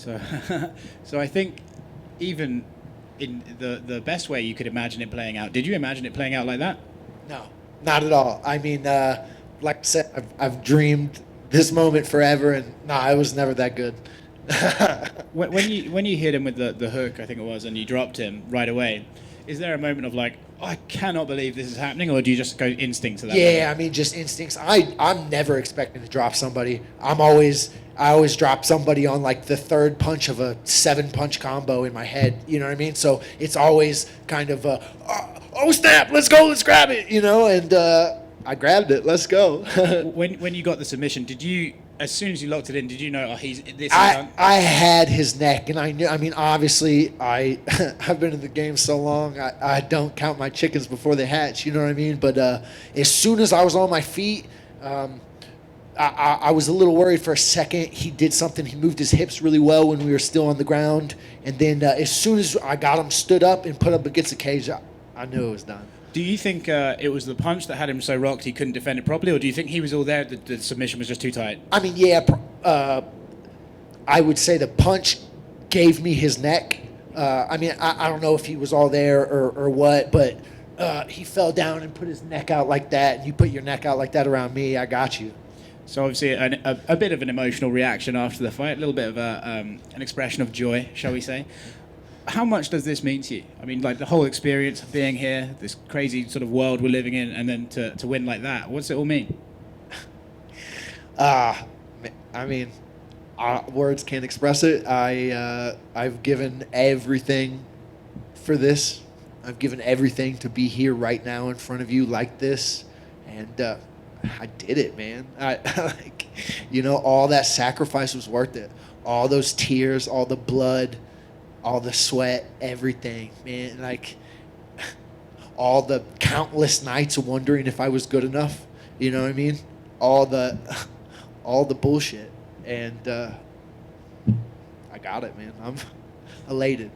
So, so I think even in the best way you could imagine it playing out, did you imagine it playing out like that? No, not at all. I mean, like I said, I've dreamed this moment forever, and no, I was never that good. When you hit him with the hook, I think it was, and you dropped him right away, is there a moment of like, oh, I cannot believe this is happening, or do you just go instinct to that Yeah, moment? I mean, just instincts. I'm never expecting to drop somebody. I always drop somebody on like the third punch of a 7-punch combo in my head. You know what I mean? So it's always kind of oh snap, let's go, let's grab it. And I grabbed it. Let's go. When you got the submission, did you, as soon as you locked it in, did you know, oh, this is I done? I had his neck, and I knew. I mean, obviously, I've been in the game so long. I don't count my chickens before they hatch. You know what I mean? But as soon as I was on my feet, I was a little worried for a second. He did something. He moved his hips really well when we were still on the ground, and then as soon as I got him stood up and put up against the cage, I knew it was done. Do you think it was the punch that had him so rocked he couldn't defend it properly, or do you think he was all there, the submission was just too tight? I mean, yeah, I would say the punch gave me his neck. I mean, I don't know if he was all there or what, but he fell down and put his neck out like that. And you put your neck out like that around me, I got you. So obviously a bit of an emotional reaction after the fight, a little bit of an expression of joy, shall we say. How much does this mean to you? I mean, like the whole experience of being here, this crazy sort of world we're living in, and then to win like that, what's it all mean? I mean, words can't express it. I've given everything for this. I've given everything to be here right now in front of you like this, and I did it, man. All that sacrifice was worth it. All those tears, all the blood, all the sweat, everything, man. Like all the countless nights of wondering if I was good enough. You know what I mean? All the bullshit, and I got it, man. I'm elated.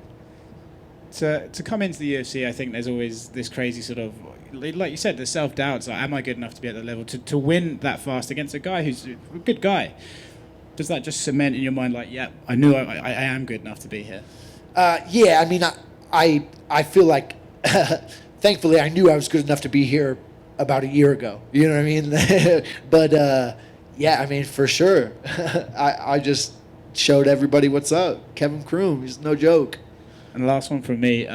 To come into the UFC, I think there's always this crazy sort of, like you said, the self-doubts. Like, am I good enough to be at that level? To win that fast against a guy who's a good guy, does that just cement in your mind, like, yeah, I knew I am good enough to be here? Yeah, I mean, I feel like, thankfully, I knew I was good enough to be here about a year ago. You know what I mean? But yeah, I mean, for sure, I just showed everybody what's up. Kevin Croom, he's no joke. And the last one from me,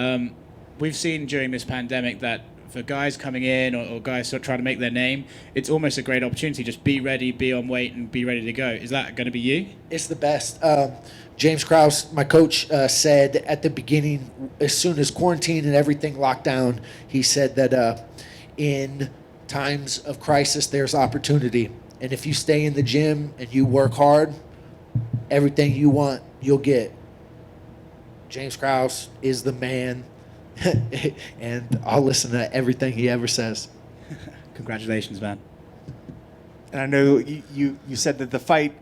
we've seen during this pandemic that for guys coming in or guys sort of trying to make their name, it's almost a great opportunity. Just be ready, be on weight, and be ready to go. Is that going to be you? It's the best. James Krause, my coach, said at the beginning, as soon as quarantine and everything locked down, he said that in times of crisis, there's opportunity. And if you stay in the gym and you work hard, everything you want, you'll get. James Krause is the man, and I'll listen to everything he ever says. Congratulations, man. And I know you said that the fight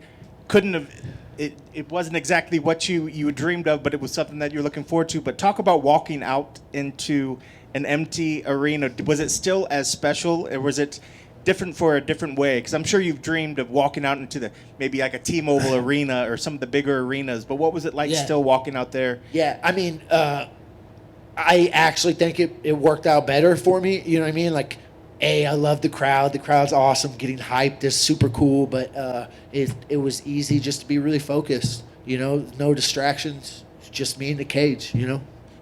couldn't have, it wasn't exactly what you dreamed of, but it was something that you're looking forward to. But talk about walking out into an empty arena. Was it still as special, or was it different for a different way? Because I'm sure you've dreamed of walking out into maybe like a T-Mobile arena or some of the bigger arenas, but what was it like still walking out there? Yeah, I mean, I actually think it worked out better for me. You know what I mean? Like, I love the crowd. The crowd's awesome. Getting hyped is super cool, but it was easy just to be really focused. No distractions, just me in the cage.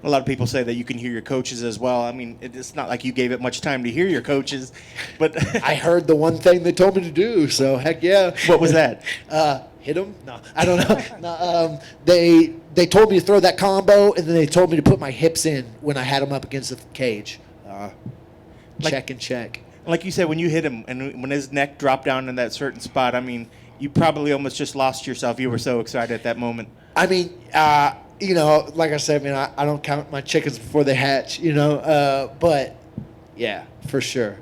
A lot of people say that you can hear your coaches as well. I mean, it's not like you gave it much time to hear your coaches, but I heard the one thing they told me to do, so heck yeah. What was that? Hit him? No, I don't know. No, they told me to throw that combo, and then they told me to put my hips in when I had him up against the cage. Check and check. Like you said, when you hit him and when his neck dropped down in that certain spot, I mean, you probably almost just lost yourself. You were so excited at that moment. I mean, like I said, man, I don't count my chickens before they hatch, but yeah, for sure.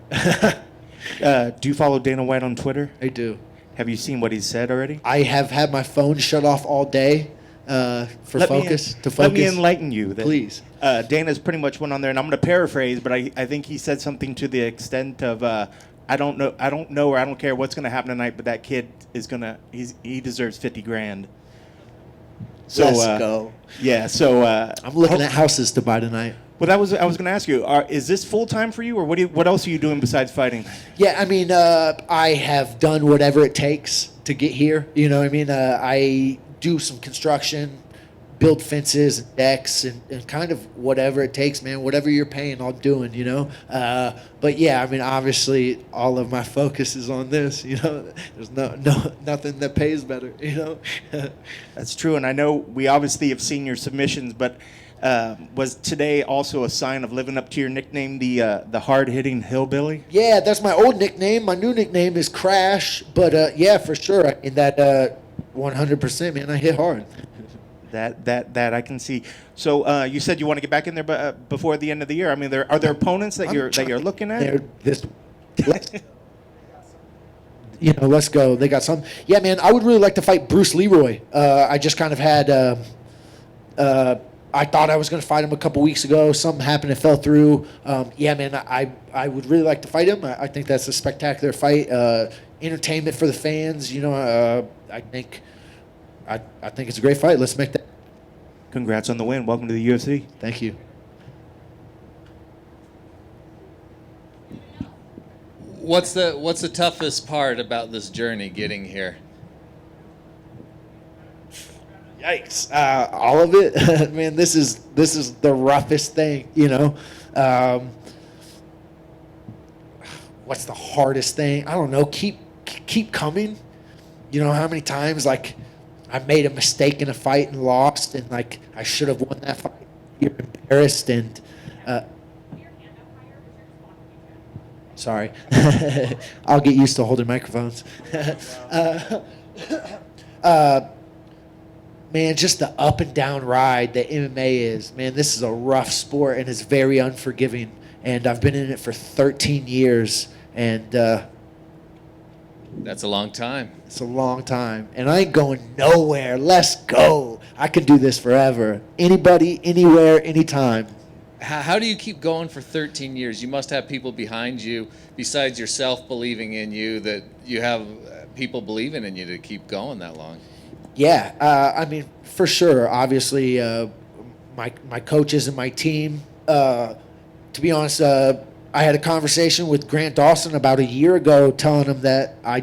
Do you follow Dana White on Twitter? I do. Have you seen what he's said already? I have had my phone shut off all day to focus. Let me enlighten you. Please. Dana's pretty much went on there, and I'm going to paraphrase, but I think he said something to the extent of, I don't know, or I don't care what's going to happen tonight, but that kid is he deserves $50,000. So, Let's go. Yeah. So I'm looking at houses to buy tonight. Well, I was going to ask you, is this full time for you, or what else are you doing besides fighting? Yeah, I mean, I have done whatever it takes to get here. You know what I mean? I do some construction, build fences and decks, and kind of whatever it takes, man. Whatever you're paying, I'm doing, you know? But yeah, I mean, obviously, all of my focus is on this, you know? There's nothing that pays better, you know? That's true, and I know we obviously have seen your submissions, but was today also a sign of living up to your nickname, the hard-hitting hillbilly? Yeah, that's my old nickname. My new nickname is Crash, but yeah, for sure. In that 100%, man, I hit hard. That I can see. So you said you want to get back in there before the end of the year. I mean, are there opponents that you're looking at? You know, let's go. They got some. Yeah, man, I would really like to fight Bruce Leroy. I just kind of had. I thought I was going to fight him a couple weeks ago. Something happened. It fell through. Yeah, man, I would really like to fight him. I think that's a spectacular fight. Entertainment for the fans. You know, I think it's a great fight. Let's make that. Congrats on the win. Welcome to the UFC. Thank you. What's the toughest part about this journey getting here? Yikes! All of it, man. This is the roughest thing, you know. What's the hardest thing? I don't know. Keep coming. You know how many times like I made a mistake in a fight and lost, and like I should have won that fight. You're embarrassed and. Sorry, I'll get used to holding microphones. Man, just the up and down ride that MMA is. Man, this is a rough sport and it's very unforgiving. And I've been in it for 13 years, and That's a long time. it's a long time. And I ain't going nowhere. Let's go. I could do this forever. Anybody, anywhere, anytime. How do you keep going for 13 years? You must have people behind you, besides yourself believing in you, that you have people believing in you to keep going that long. Yeah, I mean, for sure. Obviously, my coaches and my team. To be honest, I had a conversation with Grant Dawson about a year ago, telling him that I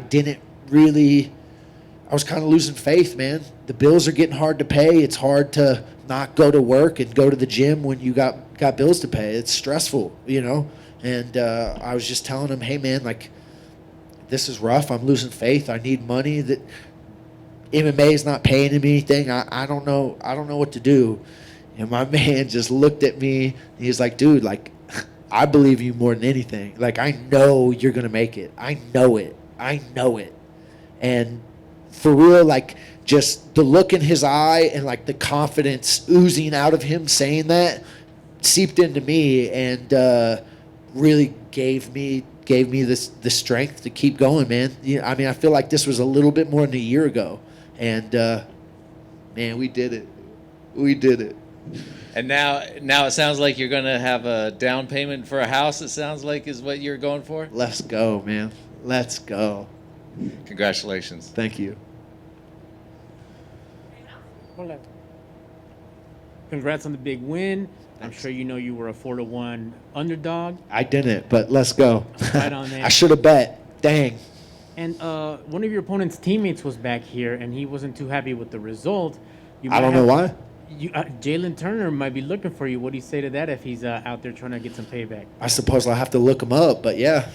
was kind of losing faith, man. The bills are getting hard to pay. It's hard to not go to work and go to the gym when you got bills to pay. It's stressful, you know. And I was just telling him, hey, man, like, this is rough. I'm losing faith. I need money. That MMA is not paying me anything. I don't know what to do. And my man just looked at me. And he's like, dude, like, I believe you more than anything. Like, I know you're going to make it. I know it. And for real, like, just the look in his eye and, like, the confidence oozing out of him saying that seeped into me and really gave me the strength to keep going, man. You know, I mean, I feel like this was a little bit more than a year ago. And, man, we did it. We did it. And now it sounds like you're going to have a down payment for a house, it sounds like is what you're going for? Let's go, man. Let's go. Congratulations. Thank you. Hola. Congrats on the big win. I'm sure you know you were a 4-1 underdog. I didn't, but let's go. Right on, man. I should have bet. Dang. And one of your opponent's teammates was back here, and he wasn't too happy with the result. I don't know why. Jalen Turner might be looking for you. What do you say to that if he's out there trying to get some payback? I suppose I'll have to look him up, but yeah.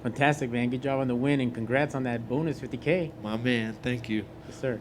Fantastic, man. Good job on the win, and congrats on that bonus $50K. My man, thank you. Yes, sir.